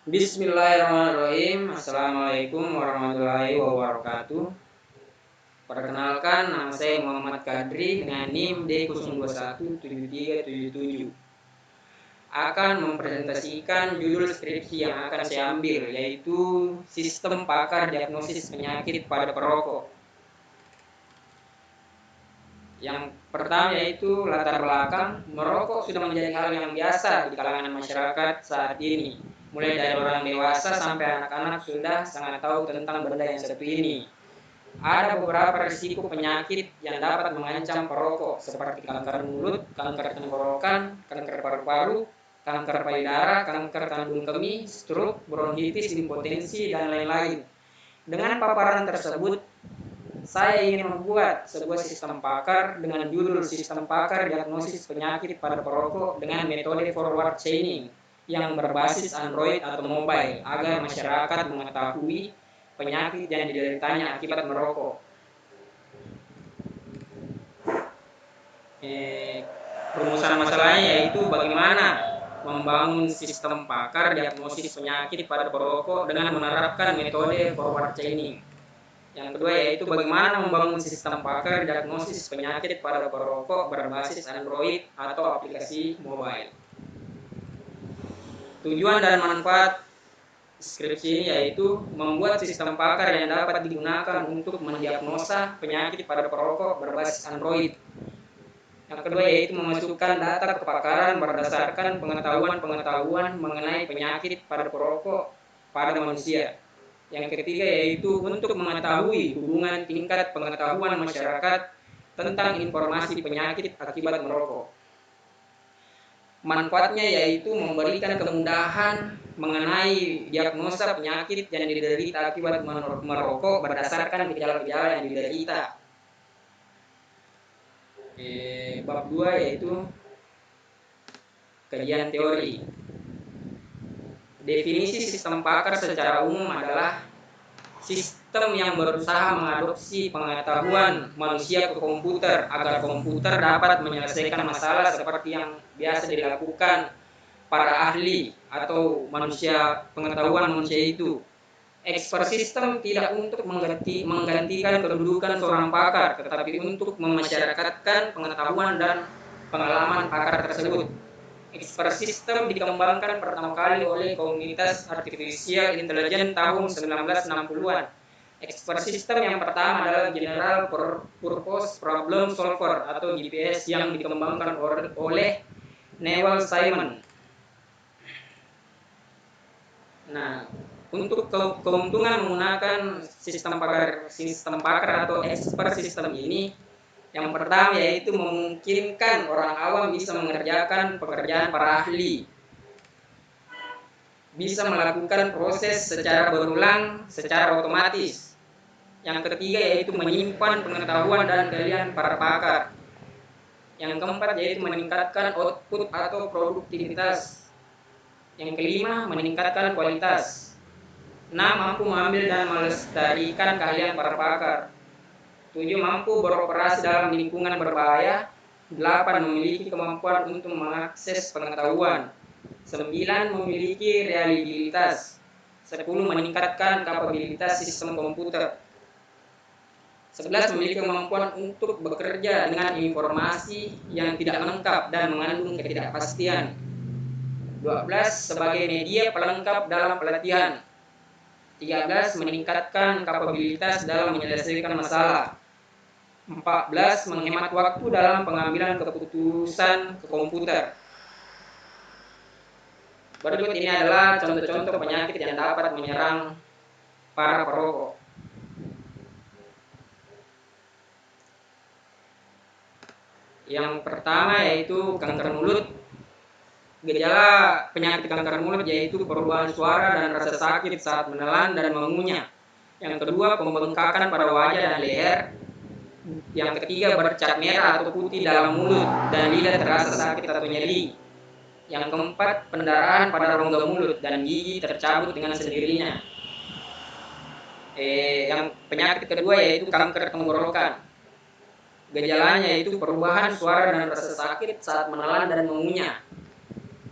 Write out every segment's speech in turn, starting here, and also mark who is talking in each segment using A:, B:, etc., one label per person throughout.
A: Bismillahirrahmanirrahim. Assalamualaikum warahmatullahi wabarakatuh. Perkenalkan, nama saya Muhammad Kadri dengan NIM D02173777. Akan mempresentasikan judul skripsi yang akan saya ambil, yaitu Sistem Pakar Diagnosis Penyakit pada Perokok. Yang pertama yaitu latar belakang. Merokok sudah menjadi hal yang biasa di kalangan masyarakat saat ini. Mulai dari orang dewasa sampai anak-anak sudah sangat tahu tentang benda yang satu ini. Ada beberapa risiko penyakit yang dapat mengancam perokok seperti kanker mulut, kanker tenggorokan, kanker paru-paru, kanker payudara, kanker kandung kemih, stroke, bronkitis, impotensi, dan lain-lain. Dengan paparan tersebut, saya ingin membuat sebuah sistem pakar dengan judul Sistem Pakar Diagnosis Penyakit pada Perokok dengan metode forward chaining yang berbasis Android atau mobile agar masyarakat mengetahui penyakit yang dideritanya akibat merokok. Rumusan masalahnya yaitu bagaimana membangun sistem pakar diagnosis penyakit pada perokok dengan menerapkan metode forward chaining. Yang kedua yaitu bagaimana membangun sistem pakar diagnosis penyakit pada perokok berbasis Android atau aplikasi mobile. Tujuan dan manfaat skripsi ini yaitu membuat sistem pakar yang dapat digunakan untuk mendiagnosa penyakit pada perokok berbasis Android. Yang kedua yaitu memasukkan data kepakaran berdasarkan pengetahuan mengenai penyakit pada perokok pada manusia. Yang ketiga yaitu untuk mengetahui hubungan tingkat pengetahuan masyarakat tentang informasi penyakit akibat merokok. Manfaatnya yaitu memberikan kemudahan mengenai diagnosa penyakit yang diderita akibat merokok berdasarkan gejala-gejala yang diderita. Bab 2 yaitu kajian teori. Definisi sistem pakar secara umum adalah sistem yang berusaha mengadopsi pengetahuan manusia ke komputer agar komputer dapat menyelesaikan masalah seperti yang biasa dilakukan para ahli atau pengetahuan manusia itu. Expert system tidak untuk menggantikan kedudukan seorang pakar, tetapi untuk memasyarakatkan pengetahuan dan pengalaman pakar tersebut. Expert system dikembangkan pertama kali oleh komunitas artificial intelligence tahun 1960-an. Expert system yang pertama adalah General Purpose Problem Solver atau GPS yang dikembangkan oleh Newell Simon. Nah, untuk keuntungan menggunakan sistem pakar atau expert system ini, yang pertama yaitu memungkinkan orang awam bisa mengerjakan pekerjaan para ahli, bisa melakukan proses secara berulang, secara otomatis. Yang ketiga yaitu menyimpan pengetahuan dan keahlian para pakar. Yang keempat yaitu meningkatkan output atau produktivitas. Yang kelima meningkatkan kualitas. 6. Mampu mengambil dan melestarikan keahlian para pakar. 7. Mampu beroperasi dalam lingkungan berbahaya. 8. Memiliki kemampuan untuk mengakses pengetahuan. 9. Memiliki reliabilitas. 10. Meningkatkan kapabilitas sistem komputer. 11. Memiliki kemampuan untuk bekerja dengan informasi yang tidak lengkap dan mengandung ketidakpastian. 12. Sebagai media pelengkap dalam pelatihan. 13. Meningkatkan kapabilitas dalam menyelesaikan masalah. 14. Menghemat waktu dalam pengambilan keputusan ke komputer. Berikut ini adalah contoh-contoh penyakit yang dapat menyerang para perokok. Yang pertama yaitu kanker mulut. Gejala penyakit kanker mulut yaitu perubahan suara dan rasa sakit saat menelan dan mengunyah. Yang kedua, pembengkakan pada wajah dan leher. Yang ketiga, bercak merah atau putih dalam mulut dan lidah terasa sakit atau nyeri. Yang keempat, pendarahan pada rongga mulut dan gigi tercabut dengan sendirinya. Yang penyakit kedua yaitu kanker tenggorokan. Gejalanya yaitu perubahan suara dan rasa sakit saat menelan dan mengunyah.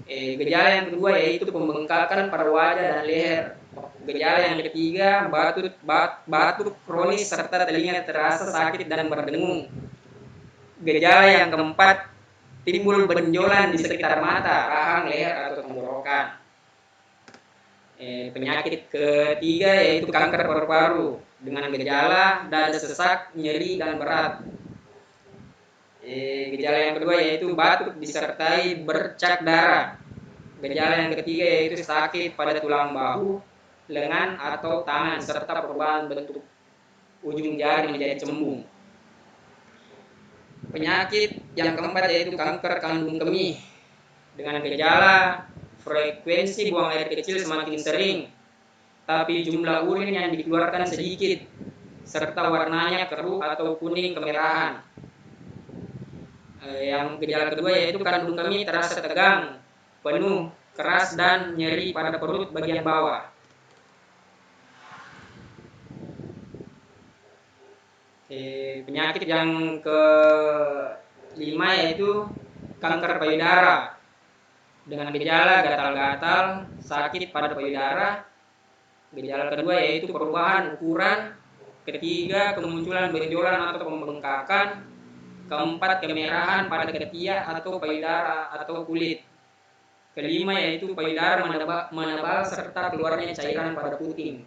A: Gejala yang kedua yaitu pembengkakan pada wajah dan leher. Gejala yang ketiga batuk kronis serta telinga terasa sakit dan berdengung. Gejala yang keempat timbul benjolan di sekitar mata, rahang, leher atau tenggorokan. Penyakit ketiga yaitu kanker paru-paru dengan gejala dada sesak, nyeri dan berat. Gejala yang kedua yaitu batuk disertai bercak darah. Gejala yang ketiga yaitu sakit pada tulang bahu, lengan atau tangan serta perubahan bentuk ujung jari menjadi cembung. Penyakit yang keempat yaitu kanker kandung kemih dengan gejala frekuensi buang air kecil semakin sering, tapi jumlah urin yang dikeluarkan sedikit, serta warnanya keruh atau kuning kemerahan. Yang gejala kedua yaitu kandung kemih terasa tegang, penuh, keras, dan nyeri pada perut bagian bawah. Penyakit yang kelima yaitu kanker payudara dengan gejala gatal-gatal, sakit pada payudara. Gejala kedua yaitu perubahan ukuran. Ketiga, kemunculan benjolan atau pembengkakan. Keempat, kemerahan pada ketiak atau payudara atau kulit. Kelima yaitu payudara menebal serta keluarnya cairan pada puting.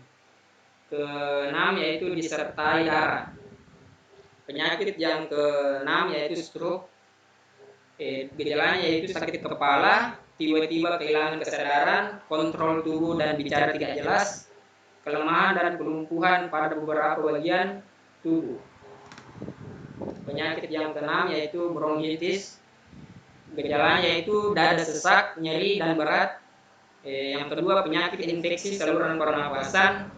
A: Keenam yaitu disertai darah. Penyakit yang keenam yaitu stroke. Gejalanya yaitu sakit kepala, tiba-tiba kehilangan kesadaran, kontrol tubuh dan bicara tidak jelas, kelemahan dan kelumpuhan pada beberapa bagian tubuh. Penyakit yang keenam yaitu bronkitis. Gejalanya yaitu dada sesak, nyeri dan berat. Yang kedua, penyakit infeksi saluran pernapasan.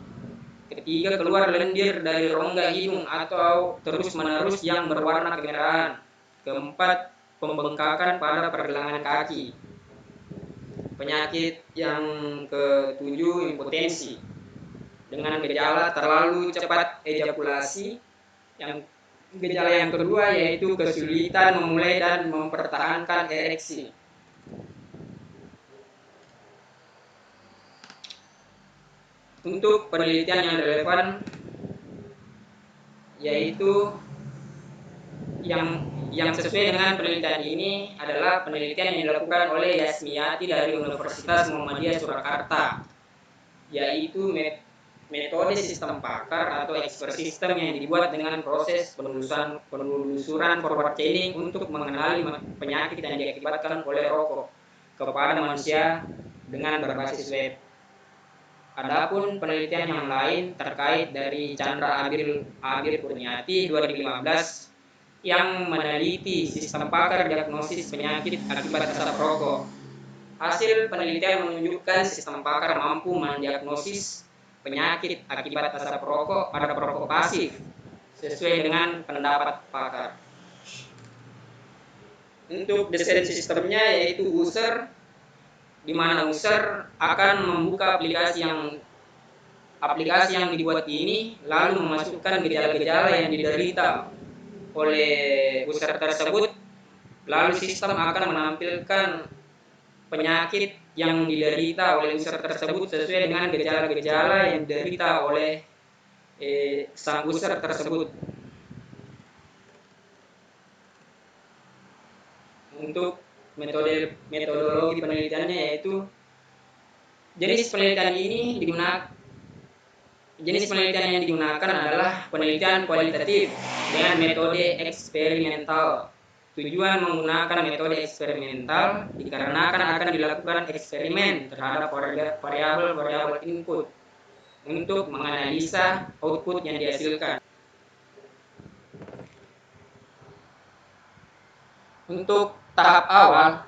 A: Ketiga, keluar lendir dari rongga hidung atau terus-menerus yang berwarna kemerahan. Keempat, pembengkakan pada pergelangan kaki. Penyakit yang ketujuh, impotensi dengan gejala terlalu cepat ejakulasi. Yang gejala yang kedua yaitu kesulitan memulai dan mempertahankan ereksi. Untuk penelitian yang relevan yaitu yang sesuai dengan penelitian ini adalah penelitian yang dilakukan oleh Yasmiati dari Universitas Muhammadiyah Surakarta, yaitu metode sistem pakar atau expert system yang dibuat dengan proses penelusuran forward chaining untuk mengenali penyakit yang diakibatkan oleh rokok kepada manusia dengan berbasis web. Adapun penelitian yang lain terkait dari Chandra Abir Kurniati 2015 yang meneliti sistem pakar diagnosis penyakit akibat asap rokok. Hasil penelitian menunjukkan sistem pakar mampu mendiagnosis penyakit akibat asap rokok pada perokok pasif sesuai dengan pendapat pakar. Untuk desain sistemnya yaitu user, di mana user akan membuka aplikasi yang dibuat ini lalu memasukkan gejala-gejala yang diderita oleh user tersebut, lalu sistem akan menampilkan penyakit yang diderita oleh user tersebut sesuai dengan gejala-gejala yang diderita oleh sang user tersebut. Untuk metodologi penelitiannya yaitu jenis penelitian yang digunakan adalah penelitian kualitatif dengan metode eksperimental. Tujuan menggunakan metode eksperimental dikarenakan akan dilakukan eksperimen terhadap variabel input untuk menganalisa output yang dihasilkan. Untuk tahap awal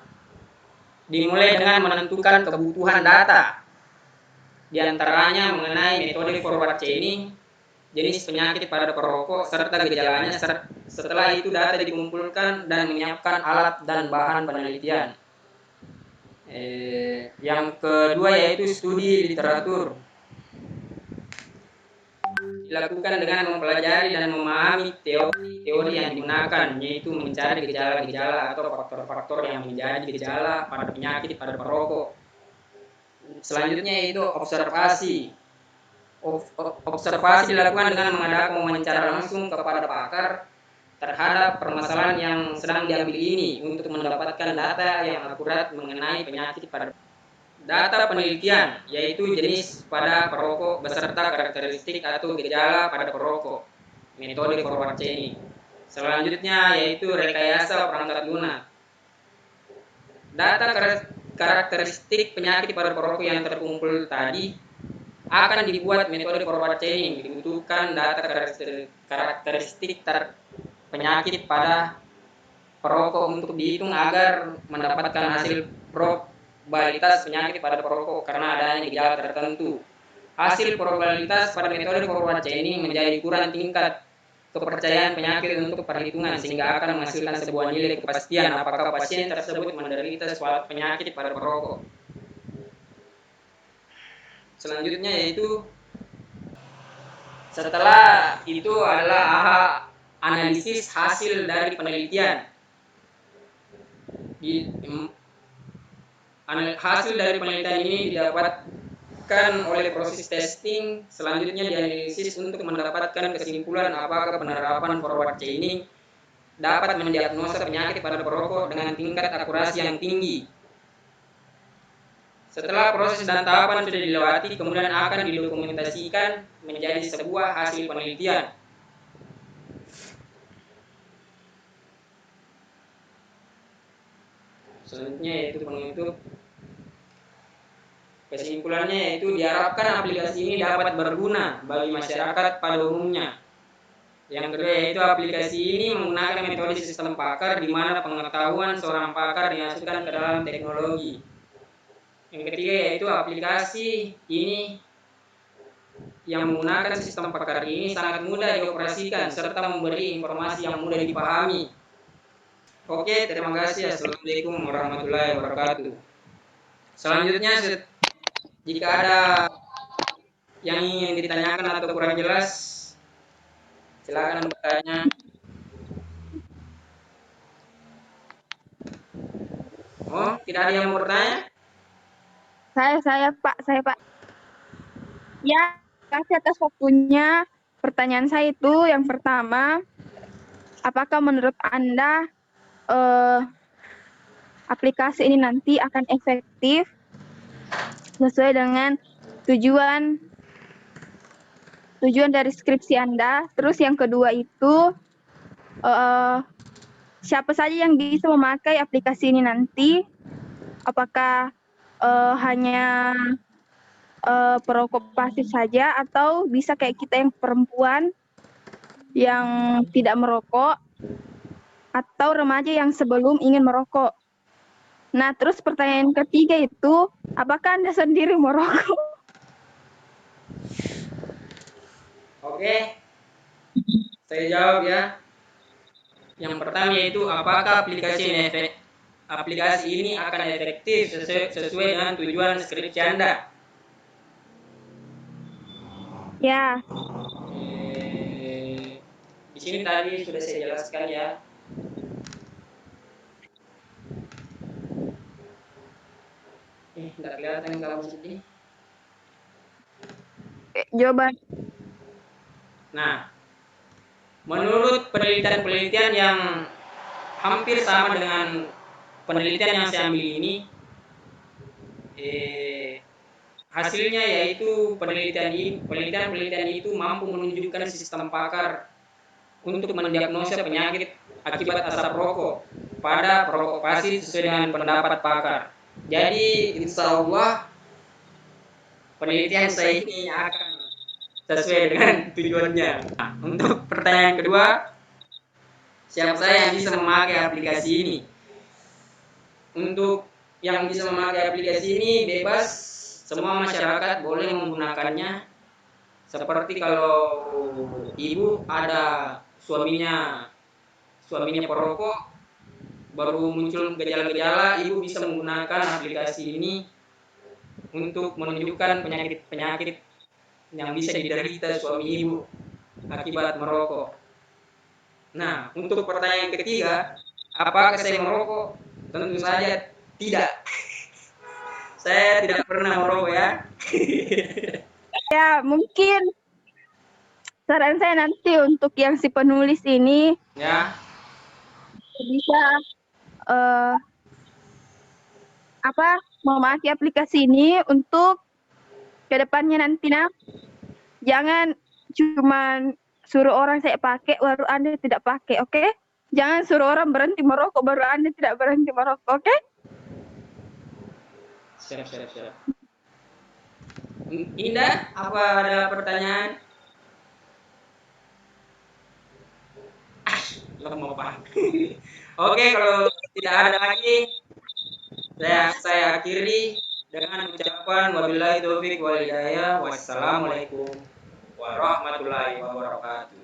A: dimulai dengan menentukan kebutuhan data, di antaranya mengenai metode forward chaining, jenis penyakit pada perokok, serta gejalanya. Setelah itu data dikumpulkan dan menyiapkan alat dan bahan penelitian. Yang kedua yaitu studi literatur. dilakukan dengan mempelajari dan memahami teori yang digunakan, yaitu mencari gejala-gejala atau faktor-faktor yang menjadi gejala pada penyakit pada perokok. Selanjutnya yaitu observasi. Observasi dilakukan dengan mengadakan wawancara langsung kepada pakar terhadap permasalahan yang sedang diambil ini untuk mendapatkan data yang akurat mengenai penyakit pada data penelitian, yaitu jenis pada perokok beserta karakteristik atau gejala pada perokok, metode forward chaining. Selanjutnya yaitu rekayasa perangkat lunak. Data karakteristik penyakit pada perokok yang terkumpul tadi akan dibuat metode forward chaining. Dibutuhkan data karakteristik penyakit pada perokok untuk dihitung agar mendapatkan hasil probabilitas penyakit pada perokok karena adanya gejala tertentu. Hasil probabilitas pada metode forward chaining menjadi ukuran tingkat kepercayaan penyakit untuk perhitungan sehingga akan menghasilkan sebuah nilai kepastian apakah pasien tersebut menderita suatu penyakit pada perokok. Selanjutnya yaitu setelah itu adalah analisis hasil dari penelitian. Hasil dari penelitian ini didapatkan oleh proses testing, selanjutnya dianalisis untuk mendapatkan kesimpulan apakah penerapan forward chaining dapat mendiagnosa penyakit pada perokok dengan tingkat akurasi yang tinggi. Setelah proses dan tahapan sudah dilewati, kemudian akan didokumentasikan menjadi sebuah hasil penelitian. Selanjutnya yaitu penutup. Kesimpulannya yaitu diharapkan aplikasi ini dapat berguna bagi masyarakat pada umumnya. Yang kedua yaitu aplikasi ini menggunakan metode sistem pakar di mana pengetahuan seorang pakar dimasukkan ke dalam teknologi. Yang ketiga yaitu aplikasi ini yang menggunakan sistem pakar ini sangat mudah dioperasikan serta memberi informasi yang mudah dipahami. Oke, terima kasih. Assalamualaikum warahmatullahi wabarakatuh. Selanjutnya, jika ada yang ingin ditanyakan atau kurang jelas, silakan bertanya. Oh, tidak ada yang mau bertanya?
B: Saya Pak. Ya, kasih atas waktunya. Pertanyaan saya itu yang pertama, apakah menurut Anda aplikasi ini nanti akan efektif sesuai dengan tujuan dari skripsi Anda? Terus yang kedua itu, siapa saja yang bisa memakai aplikasi ini nanti? Apakah hanya perokok pasif saja atau bisa kayak kita yang perempuan yang tidak merokok atau remaja yang sebelum ingin merokok? Nah, terus pertanyaan ketiga itu, apakah Anda sendiri merokok?
A: Oke, saya jawab ya. Yang pertama yaitu apakah aplikasi ini akan efektif sesuai dengan tujuan skripsi Anda?
B: Ya.
A: Di sini tadi sudah saya jelaskan ya. Tidak kelihatan kalau sedih.
B: Jawaban.
A: Nah, menurut penelitian-penelitian yang hampir sama dengan penelitian yang saya ambil ini, hasilnya yaitu penelitian itu mampu menunjukkan sistem pakar untuk mendiagnosa penyakit akibat asap rokok pada perokok pasif sesuai dengan pendapat pakar. Jadi insya Allah penelitian saya ini akan sesuai dengan tujuannya. Nah, untuk pertanyaan kedua, siapa saya yang bisa memakai aplikasi ini? Untuk yang bisa memakai aplikasi ini bebas, semua masyarakat boleh menggunakannya. Seperti kalau ibu ada suaminya perokok, baru muncul gejala-gejala, ibu bisa menggunakan aplikasi ini untuk menunjukkan penyakit yang bisa diderita suami ibu akibat merokok. Nah, untuk pertanyaan ketiga, apakah saya merokok? Tentu saja tidak. Saya tidak pernah merokok ya.
B: Ya, mungkin saran saya nanti untuk yang si penulis ini
A: Ya,
B: bisa eh, memakai aplikasi ini untuk kedepannya nanti jangan cuman suruh orang saya pakai baru Anda tidak pakai, oke? Jangan suruh orang berhenti merokok baru Anda tidak berhenti merokok, oke?
A: siap. Indah, apa ada pertanyaan? Lama pak. Oke, kalau tidak ada lagi, saya akhiri dengan ucapan wabillahi taufiq wal hidayah. Wassalamualaikum warahmatullahi wabarakatuh.